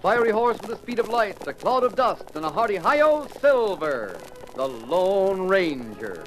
fiery horse with the speed of light, a cloud of dust, and a hearty hi-yo, Silver, the Lone Ranger.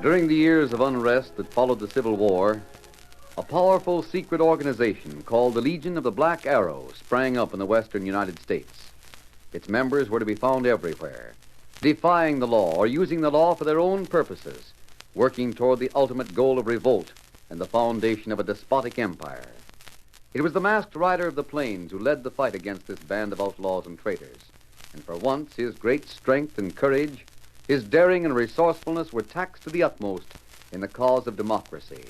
During the years of unrest that followed the Civil War, a powerful secret organization called the Legion of the Black Arrow sprang up in the western United States. Its members were to be found everywhere, defying the law or using the law for their own purposes, working toward the ultimate goal of revolt and the foundation of a despotic empire. It was the masked rider of the plains who led the fight against this band of outlaws and traitors, and for once his great strength and courage, his daring and resourcefulness were taxed to the utmost in the cause of democracy.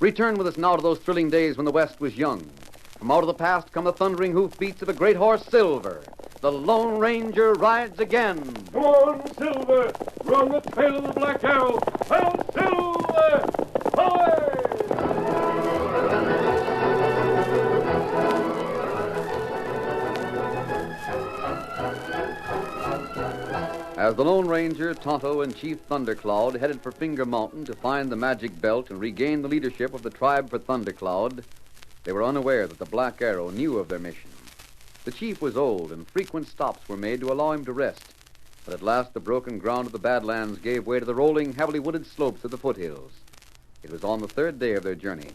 Return with us now to those thrilling days when the West was young. From out of the past come the thundering hoofbeats of a great horse, Silver. The Lone Ranger rides again. Come on, Silver! We're on the trail of the Black Arrow. Hail, Silver! Away! As the Lone Ranger, Tonto, and Chief Thundercloud headed for Finger Mountain to find the magic belt and regain the leadership of the tribe for Thundercloud, they were unaware that the Black Arrow knew of their mission. The chief was old, and frequent stops were made to allow him to rest. But at last the broken ground of the Badlands gave way to the rolling, heavily wooded slopes of the foothills. It was on the third day of their journey,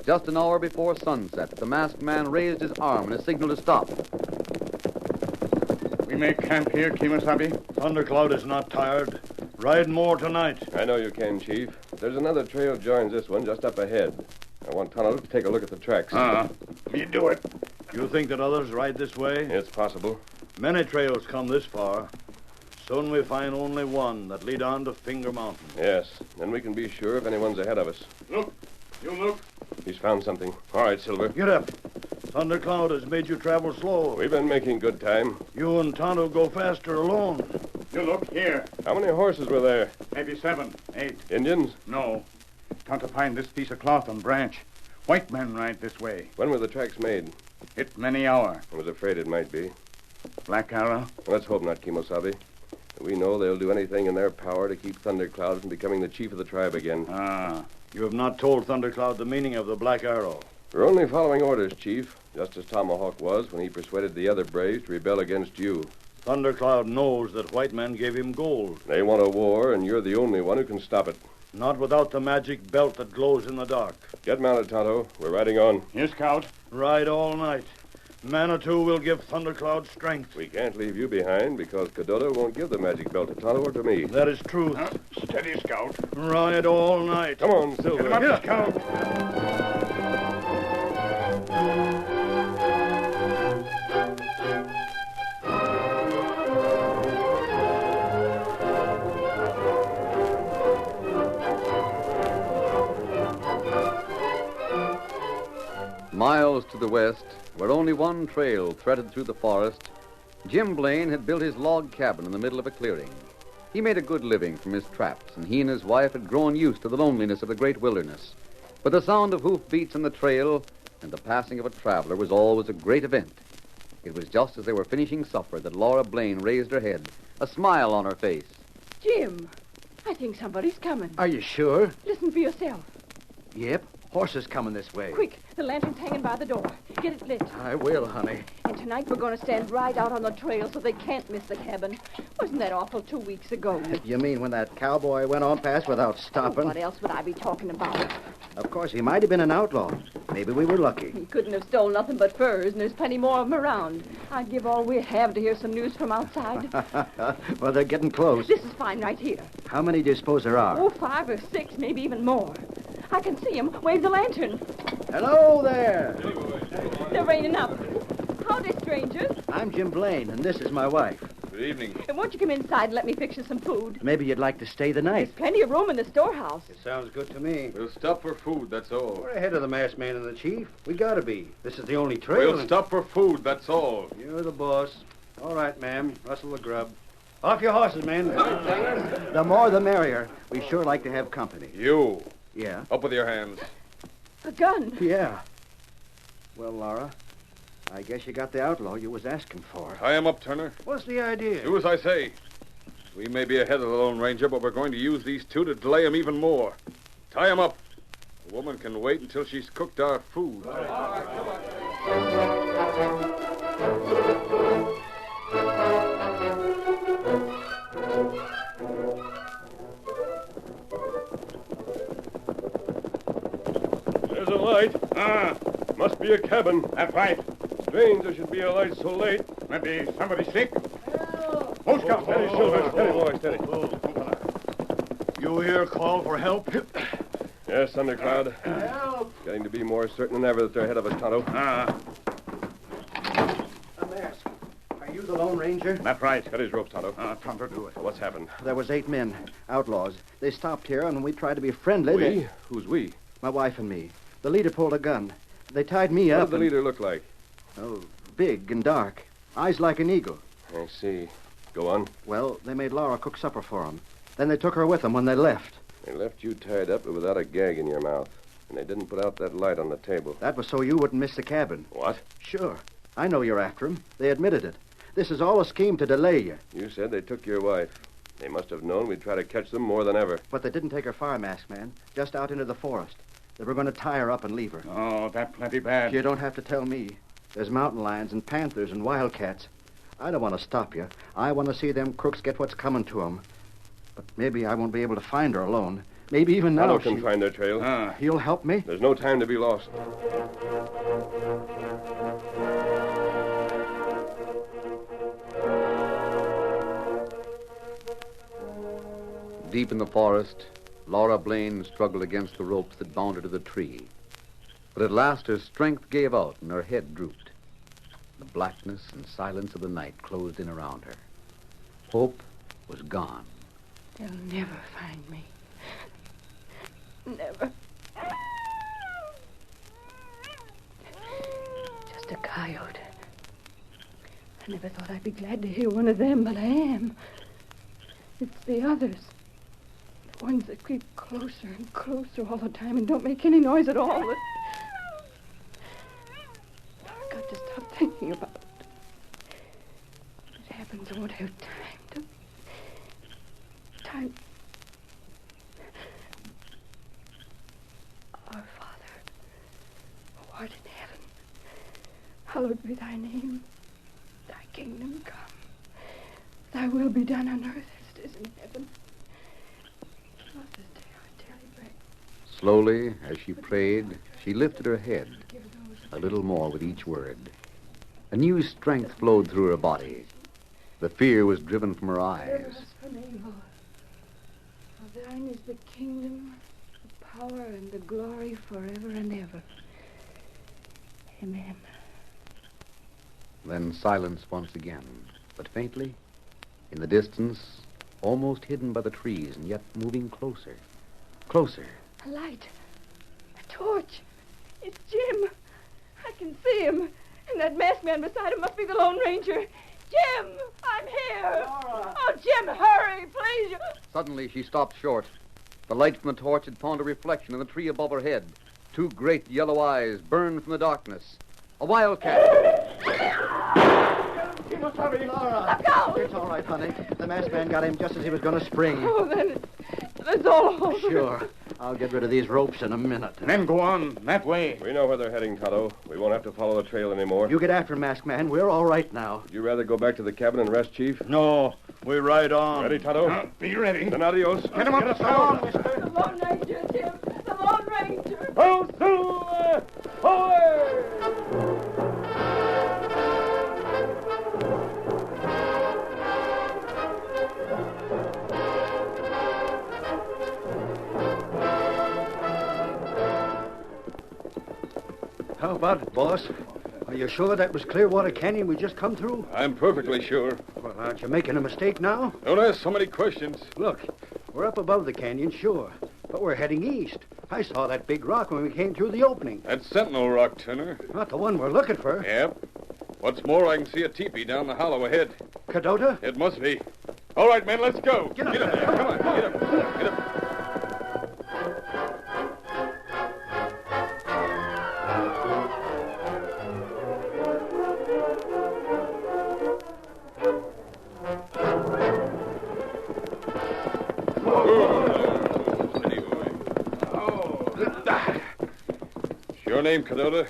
just an hour before sunset, that the masked man raised his arm in a signal to stop. We may camp here, Kemosabe. Thundercloud is not tired. Ride more tonight. I know you can, Chief. There's another trail joins this one just up ahead. I want Tonto to take a look at the tracks. You do it. You think that others ride this way? It's possible. Many trails come this far. Soon we find only one that lead on to Finger Mountain. Yes, then we can be sure if anyone's ahead of us. Look. You look. He's found something. All right, Silver. Get up. Thundercloud has made you travel slow. We've been making good time. You and Tonto go faster alone. You look here. How many horses were there? Maybe 7, 8. Indians? No. Tonto find this piece of cloth on branch. White men ride this way. When were the tracks made? It many hour. I was afraid it might be. Black Arrow? Let's hope not, Kemosabe. We know they'll do anything in their power to keep Thundercloud from becoming the chief of the tribe again. You have not told Thundercloud the meaning of the Black Arrow. We're only following orders, Chief, just as Tomahawk was when he persuaded the other braves to rebel against you. Thundercloud knows that white men gave him gold. They want a war, and you're the only one who can stop it. Not without the magic belt that glows in the dark. Get mounted, Tonto. We're riding on. Here, Scout. Ride all night. Manitou will give Thundercloud strength. We can't leave you behind because Cadota won't give the magic belt to Tonto or to me. That is truth. Steady, Scout. Ride all night. Come on, Silver. Get him up, Scout. Miles to the west, where only one trail threaded through the forest, Jim Blaine had built his log cabin in the middle of a clearing. He made a good living from his traps, and he and his wife had grown used to the loneliness of the great wilderness. But the sound of hoofbeats on the trail and the passing of a traveler was always a great event. It was just as they were finishing supper that Laura Blaine raised her head, a smile on her face. Jim, I think somebody's coming. Are you sure? Listen for yourself. Yep. Horses coming this way. Quick, the lantern's hanging by the door. Get it lit. I will, honey. And tonight we're going to stand right out on the trail so they can't miss the cabin. Wasn't that awful 2 weeks ago? You mean when that cowboy went on past without stopping? What else would I be talking about? Of course, he might have been an outlaw. Maybe we were lucky. He couldn't have stolen nothing but furs, and there's plenty more of them around. I'd give all we have to hear some news from outside. Well, they're getting close. This is fine right here. How many do you suppose there are? Oh, 5 or 6, maybe even more. I can see him. Wave the lantern. Hello there. They're raining up. Howdy, strangers. I'm Jim Blaine, and this is my wife. Good evening. And won't you come inside and let me fix you some food? Maybe you'd like to stay the There's night. plenty of room in the storehouse. It sounds good to me. We'll stop for food, that's all. We're ahead of the masked man and the chief. We gotta be. This is the only trail. We'll stop for food, that's all. You're the boss. All right, ma'am. Rustle the grub. Off your horses, man. The more the merrier. We sure like to have company. You, Yeah? up with your hands. A gun. Yeah. Well, Laura, I guess you got the outlaw you was asking for. Tie him up, Turner. What's the idea? Do as I say. We may be ahead of the Lone Ranger, but we're going to use these two to delay him even more. Tie him up. The woman can wait until she's cooked our food. There's a light. Must be a cabin. That's right. Strange there should be a light so late. Maybe somebody's sick. Oh, Scout, steady, Silver. Steady, boy, steady. You hear call for help? Yes, Thundercloud. Help! Getting to be more certain than ever that they're ahead of us, Tonto. A mask. Are you the Lone Ranger? That's right. Cut his rope, Tonto. Tonto, do it. What's happened? There was 8 men, outlaws. They stopped here, and we tried to be friendly. We? Who's we? My wife and me. The leader pulled a gun. They tied me What up. did the leader look like? Oh, big and dark. Eyes like an eagle. I see. Go on. Well, they made Laura cook supper for them. Then they took her with them when they left. They left you tied up but without a gag in your mouth. And they didn't put out that light on the table. That was so you wouldn't miss the cabin. What? Sure. I know you're after him. They admitted it. This is all a scheme to delay you. You said they took your wife. They must have known we'd try to catch them more than ever. But they didn't take her far, Masked Man. Just out into the forest. They were going to tie her up and leave her. Oh, that plenty bad. You don't have to tell me. There's mountain lions and panthers and wildcats. I don't want to stop you. I want to see them crooks get what's coming to them. But maybe I won't be able to find her alone. Maybe even now Tonto can find their trail. You'll help me? There's no time to be lost. Deep in the forest, Laura Blaine struggled against the ropes that bound her to the tree. But at last her strength gave out and her head drooped. The blackness and silence of the night closed in around her. Hope was gone. They'll never find me. Never. Just a coyote. I never thought I'd be glad to hear one of them, but I am. It's the others. The ones that creep closer and closer all the time and don't make any noise at all. I've got to stop thinking about it. If it happens, I won't have time. Our Father, who art in heaven, hallowed be thy name. Thy kingdom come. Thy will be done on earth as it is in heaven. Give us this day our daily bread. Slowly, as she prayed, she lifted her head a little more with each word. A new strength flowed through her body. The fear was driven from her Deliver eyes. us from evil. For thine is the kingdom, the power, and the glory forever and ever. Amen. Then silence once again, but faintly, in the distance, almost hidden by the trees and yet moving closer. Closer. A light. A torch. It's Jim. I can see him. And that masked man beside him must be the Lone Ranger. Jim, I'm here. Oh, Jim, hurry, please. Suddenly, she stopped short. The light from the torch had found a reflection in the tree above her head. Two great yellow eyes burned from the darkness. A wildcat. Laura. Look out! It's all right, honey. The masked man got him just as he was going to spring. Oh, then it's all over. Sure. I'll get rid of these ropes in a minute. And then go on that way. We know where they're heading, Tonto. We won't have to follow the trail anymore. You get after him, masked man. We're all right now. Would you rather go back to the cabin and rest, Chief? No, we ride on. Ready, Tonto? Be ready. Then adios. Get him up the on, slope. mister. The Lone Ranger, Jim. The Lone Ranger. Oh, Silver! Away! How about it, boss? Are you sure that was Clearwater Canyon we just come through? I'm perfectly sure. Well, aren't you making a mistake now? Don't ask so many questions. Look, we're up above the canyon, sure. But we're heading east. I saw that big rock when we came through the opening. That's Sentinel Rock, Turner. Not the one we're looking for. Yep. What's more, I can see a teepee down the hollow ahead. Cadota? It must be. All right, men, let's go. Get up there. there. Come on, get up. Get up. Your name, Cadota?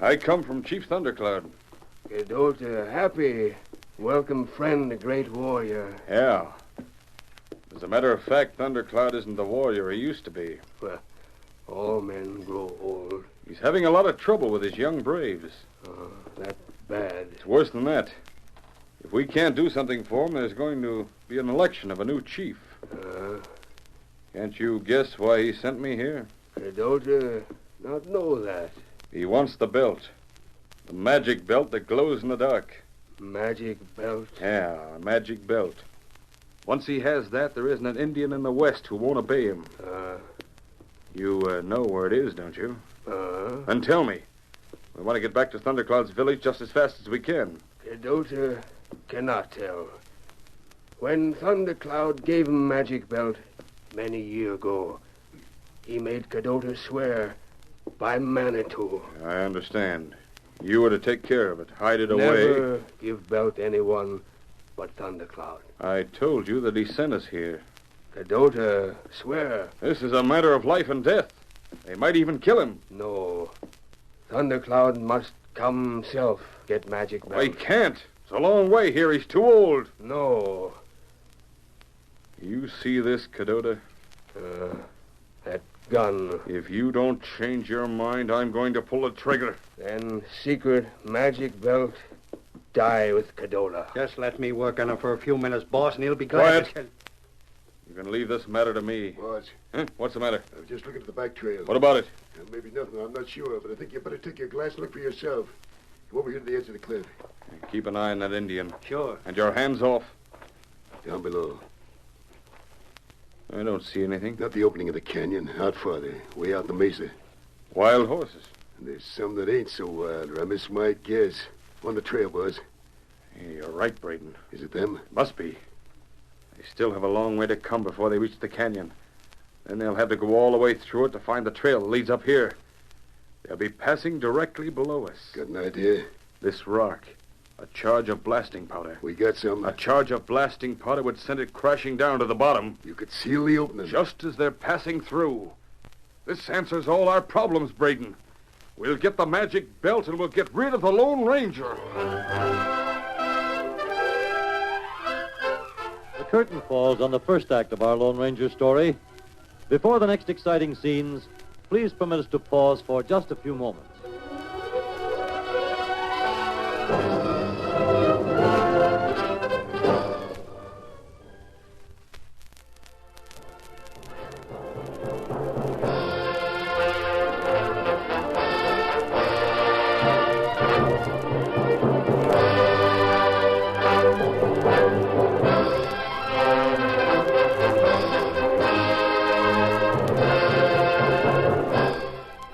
I come from Chief Thundercloud. Cadota, happy, welcome friend, the great warrior. Yeah. As a matter of fact, Thundercloud isn't the warrior he used to be. Well, all men grow old. He's having a lot of trouble with his young braves. That's bad. It's worse than that. If we can't do something for him, there's going to be an election of a new chief. Can't you guess why he sent me here? Cadota, not know that. He wants the belt. The magic belt that glows in the dark. Magic belt. Yeah, a magic belt. Once he has that, there isn't an Indian in the West who won't obey him. You know where it is, don't you? Then tell me. We want to get back to Thundercloud's village just as fast as we can. Cadota cannot tell. When Thundercloud gave him magic belt many years ago, he made Cadota swear by Manitou. I understand. You were to take care of it, hide it away. Never give belt anyone but Thundercloud. I told you that he sent us here. Cadota swear. This is a matter of life and death. They might even kill him. No. Thundercloud must come himself get magic belt. He can't. It's a long way here. He's too old. No. You see this, Cadota? That gun. If you don't change your mind, I'm going to pull the trigger. Then secret magic belt die with Cadota. Just let me work on him for a few minutes, boss, and he'll be Quiet. glad to... You can leave this matter to me. Boss, Huh? What's the matter? I was just looking at the back trail. What about it? Maybe nothing, I'm not sure, but I think you better take your glass and look for yourself. Come over here to the edge of the cliff. Keep an eye on that Indian. Sure. And your hands off. Down below. I don't see anything. Not the opening of the canyon, out farther, way out the mesa. Wild horses. And there's some that ain't so wild, or I miss my guess. On the trail, boss. Hey, you're right, Braden. Is it them? Must be. They still have a long way to come before they reach the canyon. Then they'll have to go all the way through it to find the trail that leads up here. They'll be passing directly below us. Got an idea? This rock. A charge of blasting powder. We got some. A charge of blasting powder would send it crashing down to the bottom. You could seal the opening. Just as they're passing through. This answers all our problems, Braden. We'll get the magic belt and we'll get rid of the Lone Ranger. The curtain falls on the first act of our Lone Ranger story. Before the next exciting scenes, please permit us to pause for just a few moments.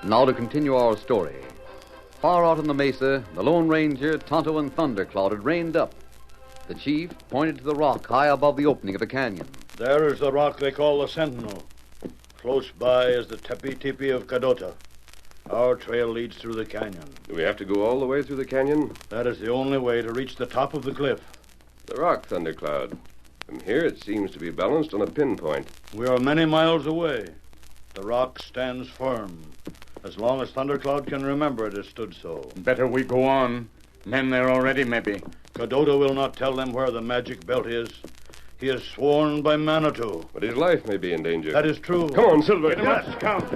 Now to continue our story. Far out on the mesa, the Lone Ranger, Tonto, and Thundercloud had reined up. The chief pointed to the rock high above the opening of the canyon. There is the rock they call the Sentinel. Close by is the tepi-tepi of Cadota. Our trail leads through the canyon. Do we have to go all the way through the canyon? That is the only way to reach the top of the cliff. The rock, Thundercloud. From here, it seems to be balanced on a pinpoint. We are many miles away. The rock stands firm. As long as Thundercloud can remember, it has stood so. Better we go on. Men there already, maybe. Cadota will not tell them where the magic belt is. He is sworn by Manitou. But his life may be in danger. That is true. Come on, Silver. Get him up, Scout.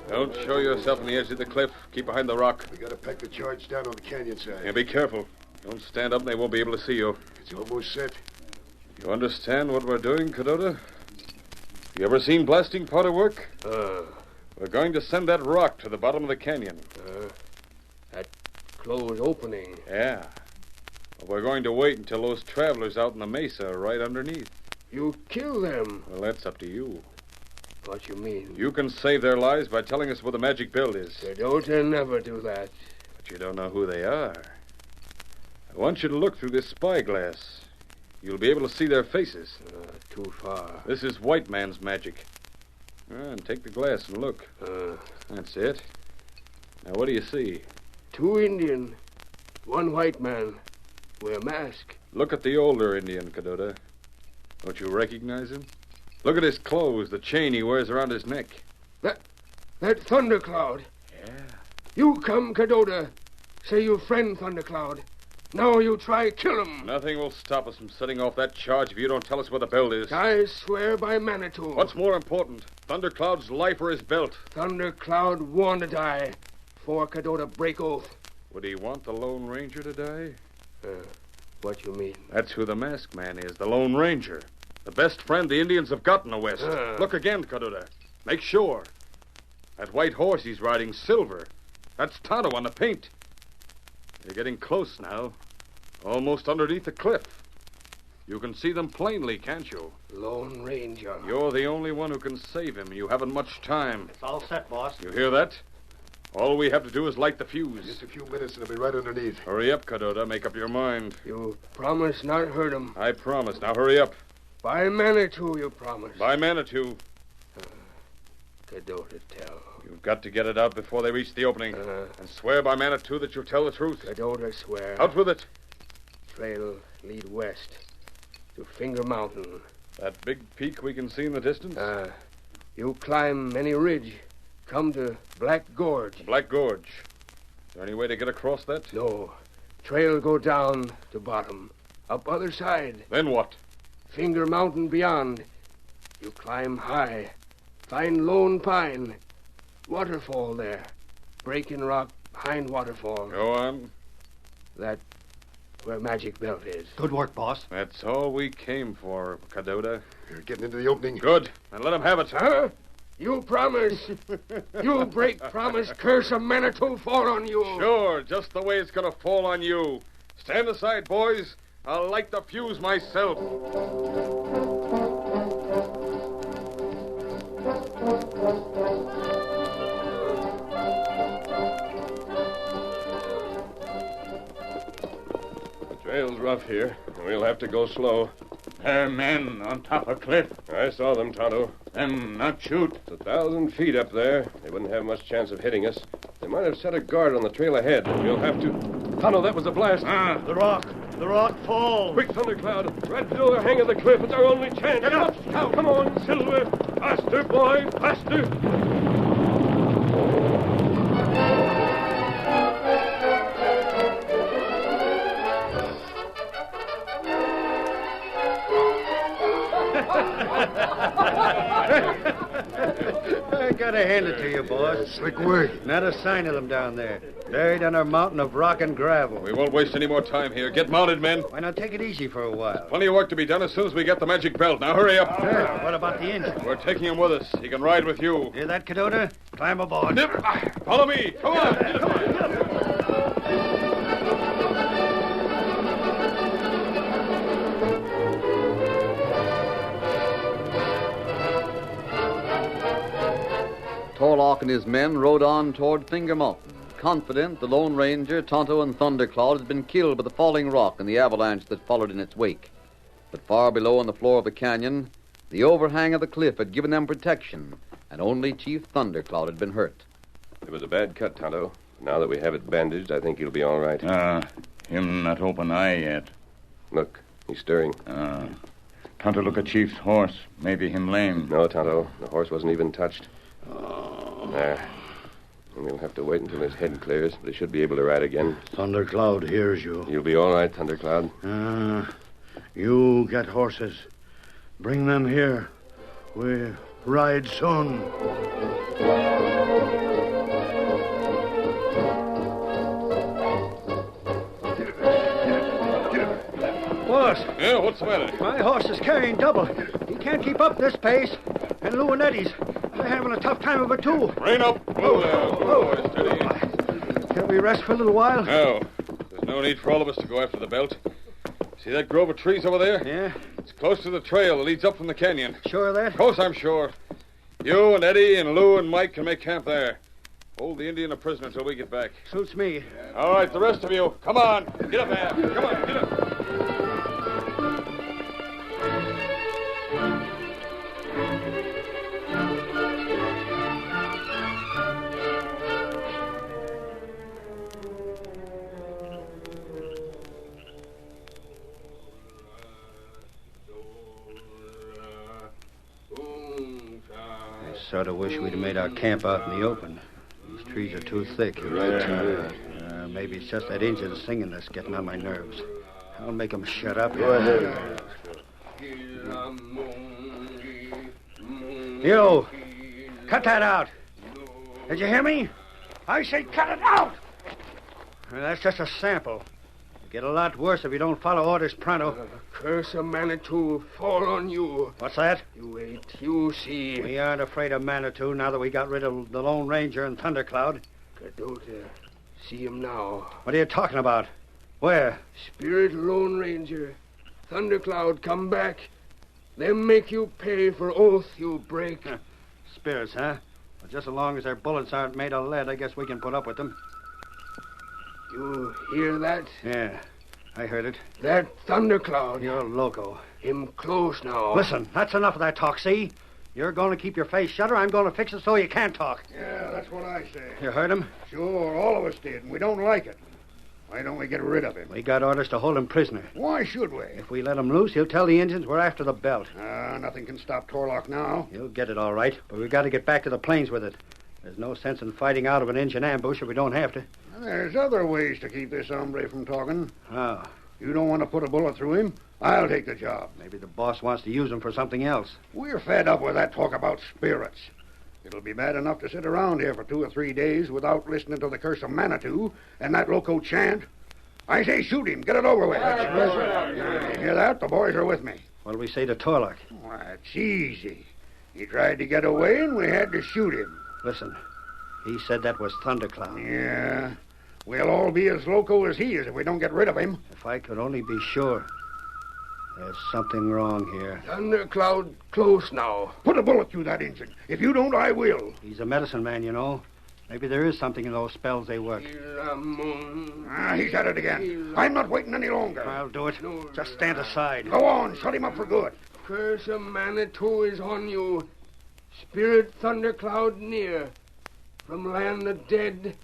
Don't show yourself on the edge of the cliff. Keep behind the rock. We gotta pack the charge down on the canyon side. And be careful. Don't stand up and they won't be able to see you. It's almost set. You understand what we're doing, Cadota? You ever seen blasting powder work? We're going to send that rock to the bottom of the canyon. That closed opening. Yeah. But we're going to wait until those travelers out in the mesa are right underneath. You kill them. Well, that's up to you. What you mean? You can save their lives by telling us where the magic belt is. Cadota never do that. But you don't know who they are. I want you to look through this spyglass. You'll be able to see their faces. Too far. This is white man's magic. And take the glass and look. That's it. Now, what do you see? 2 Indian, 1 white man, wear mask. Look at the older Indian, Cadota. Don't you recognize him? Look at his clothes, the chain he wears around his neck. That Thundercloud. Yeah. You come, Cadota. Say you friend Thundercloud. Now you try kill him. Nothing will stop us from setting off that charge if you don't tell us where the belt is. I swear by Manitou. What's more important, Thundercloud's life or his belt? Thundercloud warned to die before Cadota break oath. Would he want the Lone Ranger to die? What you mean? That's who the masked man is, the Lone Ranger. The best friend the Indians have got in the West. Look again, Cadota. Make sure. That white horse he's riding, Silver. That's Tonto on the paint. They're getting close now. Almost underneath the cliff. You can see them plainly, can't you? Lone Ranger. You're the only one who can save him. You haven't much time. It's all set, boss. You hear that? All we have to do is light the fuse. Just a few minutes and it'll be right underneath. Hurry up, Cadota. Make up your mind. You promise not hurt him. I promise. Now hurry up. By Manitou, you promise. By Manitou. Cadota tell. You've got to get it out before they reach the opening. And swear by Manitou that you'll tell the truth. Cadota swear. Out with it. Trail lead west to Finger Mountain. That big peak we can see in the distance? You climb any ridge. Come to Black Gorge. Black Gorge. Is there any way to get across that? No. Trail go down to bottom. Up other side. Then what? Finger Mountain beyond. You climb high. Find lone pine. Waterfall there. Breaking rock behind waterfall. Go on. That where magic belt is. Good work, boss. That's all we came for, Cadota. You're getting into the opening. Good. And let him have it. Huh? You promise. You break promise. Curse of Manitou fall on you. Sure, just the way it's going to fall on you. Stand aside, boys. I'll light the fuse myself. The trail's rough here, and we'll have to go slow. There are men on top of cliff. I saw them, Tonto. Them not shoot. It's 1,000 feet up there. They wouldn't have much chance of hitting us. They might have set a guard on the trail ahead. We'll have to... Tonto, that was a blast. The rock. The rock falls. Quick, Thundercloud. Right below the hang of the cliff. It's our only chance. Get up, Scout. Come on, Silver. Faster, boy. Faster. I gotta hand it to you, boss. Slick work. Not a sign of them down there. Buried under a mountain of rock and gravel. We won't waste any more time here. Get mounted, men. Why not take it easy for a while? Plenty of work to be done as soon as we get the magic belt. Now hurry up. Sure. What about the engine? We're taking him with us. He can ride with you. Hear that, Cadota? Climb aboard. Follow me. Come on. Come on. Torlock and his men rode on toward Finger Mountain, confident the Lone Ranger, Tonto, and Thundercloud had been killed by the falling rock and the avalanche that followed in its wake. But far below on the floor of the canyon, the overhang of the cliff had given them protection, and only Chief Thundercloud had been hurt. It was a bad cut, Tonto. Now that we have it bandaged, I think he'll be all right. Him not open eye yet. Look, he's stirring. Tonto, look at Chief's horse. Maybe him lame. No, Tonto. The horse wasn't even touched. There. And we'll have to wait until his head clears, but he should be able to ride again. Thundercloud hears you. You'll be all right, Thundercloud. You get horses. Bring them here. We ride soon. Boss, Yeah, what's the matter? my horse is carrying double. He can't keep up this pace. And Lou and Eddie's, they're having a tough time of it, too. Rein up. Steady. Can we rest for a little while? No. There's no need for all of us to go after the belt. See that grove of trees over there? Yeah, It's close to the trail that leads up from the canyon. sure of that? Of course, I'm sure. You and Eddie and Lou and Mike can make camp there. Hold the Indian a prisoner till we get back. Suits me. All right, the rest of you, come on. Get up there. Come on, get up. I sort of wish we'd have made our camp out in the open. These trees are too thick. Maybe it's just that Injun singing that's getting on my nerves. I'll make him shut up. Go ahead. You! Cut that out! Did you hear me? I say cut it out! That's just a sample. It'll get a lot worse if you don't follow orders pronto. Curse of Manitou fall on you. What's that? You wait, you see. We aren't afraid of Manitou now that we got rid of the Lone Ranger and Thundercloud. Cadota, see him now. What are you talking about? Where? Spirit Lone Ranger, Thundercloud, come back. Them make you pay for oath you break. Spirits, huh? Well, just as long as their bullets aren't made of lead, I guess we can put up with them. You hear that? Yeah, I heard it. That Thundercloud. You're loco. Him close now. Listen, that's enough of that talk, see? You're going to keep your face shut, or I'm going to fix it so you can't talk. Yeah, that's what I say. You heard him? Sure, all of us did, and we don't like it. Why don't we get rid of him? We got orders to hold him prisoner. Why should we? If we let him loose, he'll tell the Indians we're after the belt. Nothing can stop Torlock now. He'll get it all right, but we've got to get back to the plains with it. There's no sense in fighting out of an Indian ambush if we don't have to. There's other ways to keep this hombre from talking. Oh, You don't want to put a bullet through him? I'll take the job. maybe the boss wants to use him for something else. We're fed up with that talk about spirits. It'll be bad enough to sit around here for 2 or 3 days without listening to the curse of Manitou and that loco chant. I say shoot him. Get it over with. You hear that? The boys are with me. What'll we say to Torlock? Why, it's easy. He tried to get away, and we had to shoot him. Listen, he said that was Thundercloud. Yeah. We'll all be as loco as he is if we don't get rid of him. If I could only be sure. There's something wrong here. Thundercloud close now. Put a bullet through that engine. If you don't, I will. He's a medicine man, you know. Maybe there is something in those spells they work. He's at it again. I'm not waiting any longer. I'll do it. Just stand aside. Go on. Shut him up for good. Curse of Manitou is on you. Spirit Thundercloud near. From land of dead,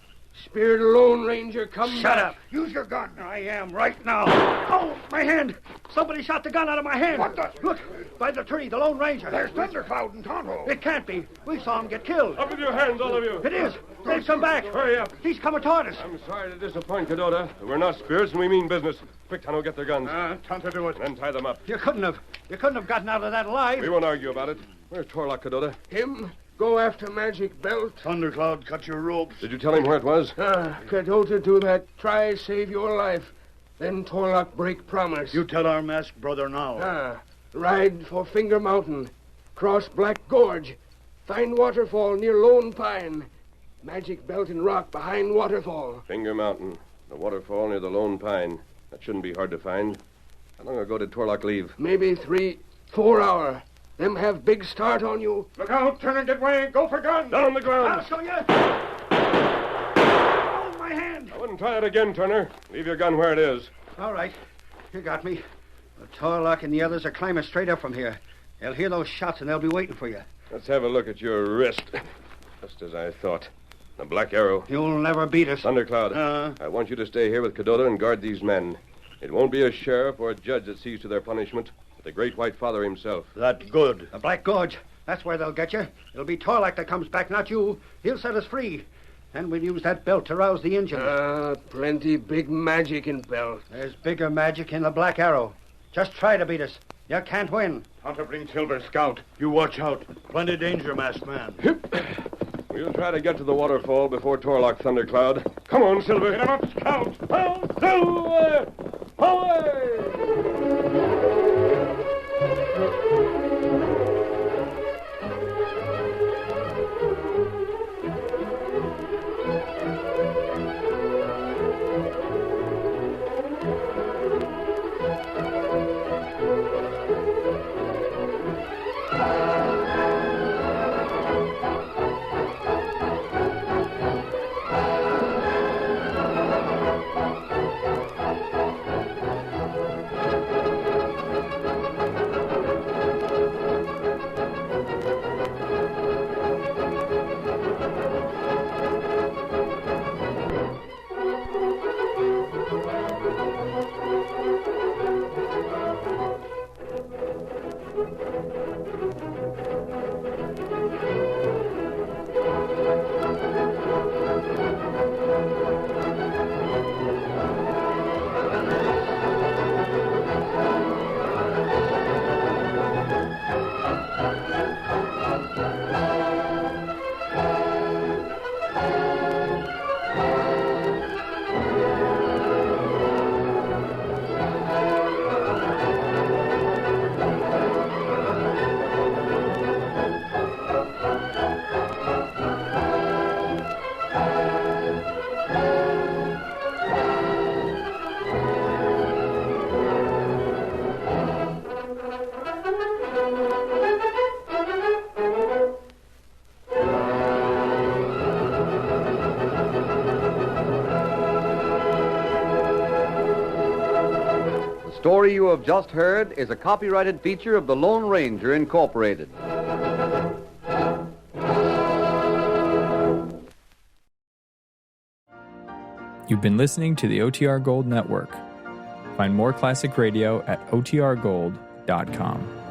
Spirit Lone Ranger come Shut back. up. Use your gun. I am right now. Oh, my hand. Somebody shot the gun out of my hand. What the... Look, by the tree, the Lone Ranger. There's Thundercloud and Tonto. It can't be. We saw him get killed. Up with your hands, all of you. It is. They've come back. Hurry up. He's coming toward us. I'm sorry to disappoint, Cadota. We're not spirits and we mean business. Quick, Tonto, get their guns. Tonto, do it. And then tie them up. You couldn't have gotten out of that alive. We won't argue about it. Where's Torlock, Cadota? Him go after Magic Belt. Thundercloud, cut your ropes. Did you tell him where it was? Cadota do that. Try save your life. Then Torlock break promise. You tell our masked brother now. Ride for Finger Mountain. Cross Black Gorge. Find waterfall near Lone Pine. Magic Belt and rock behind waterfall. Finger Mountain. The waterfall near the Lone Pine. That shouldn't be hard to find. How long ago did Torlock leave? Maybe 3-4 hour. Them have big start on you. Look out, turn and get way. Go for gun. Down on the ground. I'll show you. Oh, my hand. I wouldn't try it again, Turner. Leave your gun where it is. All right. You got me. The Torlock and the others are climbing straight up from here. They'll hear those shots and they'll be waiting for you. Let's have a look at your wrist. Just as I thought. The Black Arrow. You'll never beat us. Thundercloud. I want you to stay here with Cadota and guard these men. It won't be a sheriff or a judge that sees to their punishment, but the Great White Father himself. That good. The Black Gorge. That's where they'll get you. It'll be Torlock that comes back, not you. He'll set us free. Then we'll use that belt to rouse the Injuns. Plenty big magic in belt. There's bigger magic in the Black Arrow. Just try to beat us. You can't win. Tonto, bring Silver, scout. You watch out. Plenty danger, masked man. We'll try to get to the waterfall before Torlock, Thundercloud. Come on, Silver. Get him up, scout. Silver! Away! The story you have just heard is a copyrighted feature of the Lone Ranger, Incorporated. You've been listening to the OTR Gold Network. Find more classic radio at otrgold.com.